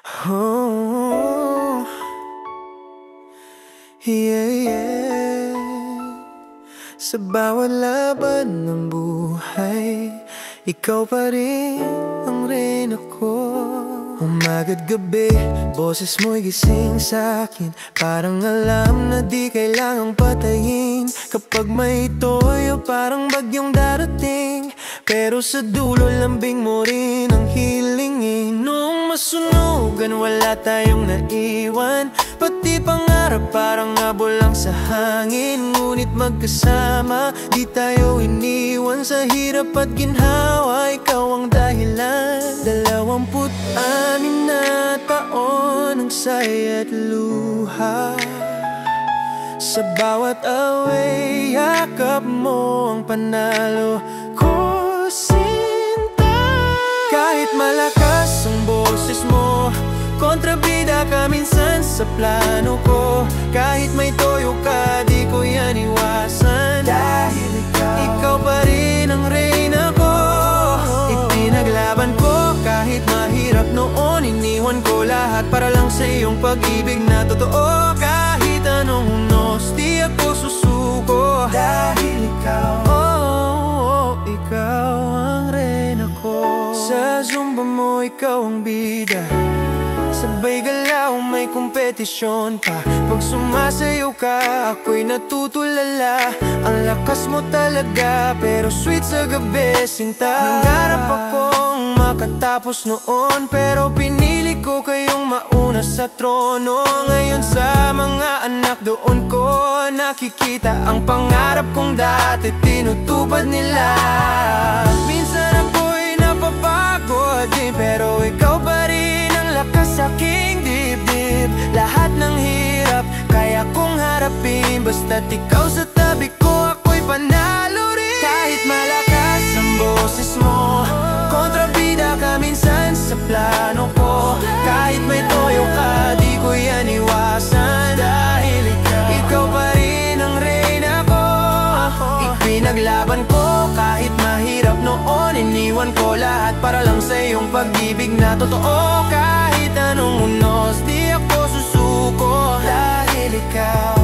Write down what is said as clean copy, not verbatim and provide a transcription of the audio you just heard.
Oh, yeah, yeah. Sa bawat laban ng buhay, ikaw pa rin ang reyna ko. Umaga't gabi, boses mo'y gising sa'kin. Parang alam na di kailangang patayin. Kapag may toyo, parang bagyong darating. Pero sa dulo, lambing mo rin ang hilingin. Nung masunugan, wala tayong naiwan. Pati pangarap parang habol lang sa hangin. Ngunit magkasama, di tayo iniwan. Sa hirap at ginhawa, ikaw ang dahilan. 26 na taon ng saya at luha. Sa bawat away, yakap mo ang panalo ko, sinta. Kahit malakas ang boses mo, kontrabida ka minsan sa plano ko. Kahit may toyo ka, di ko yan iwasan. Dahil ikaw pa rin ang reyna ko. Ipinaglaban ko kahit mahirap noon. Iniwan ko lahat para lang sa iyong pag-ibig na totoo. Kahit anong unos, di ako susuko. Dahil ikaw, ikaw ang reyna ko. Sa zumba mo, ikaw ang bida. Sabay galaw, may kompetisyon pa. Pag sumasayaw ka, ako'y natutulala. Ang lakas mo talaga, pero sweet sa gabi, sinta. Nangarap akong makatapos noon, pero pinili ko kayong mauna sa trono. Ngayon sa mga anak doon ko nakikita ang pangarap kong dati tinutupad nila. Minsan ako'y napapagod din, pero ikaw pa rin ang lakas sa aking dibdib. Lahat ng hirap kaya kong harapin, basta't ikaw sa tabi ko, ako'y panalo rin. Kahit malakas ang boses mo, kontrabida ka minsan sa plano ko. Kahit may toyo ka, di ko yan iwasan. Dahil ikaw pa rin ang reyna ko. Ipinaglaban ko kahit mahirap noon. Iniwan ko lahat para lang sa iyong pag-ibig na totoo. Kahit anong unos, di ako susuko. Dahil ikaw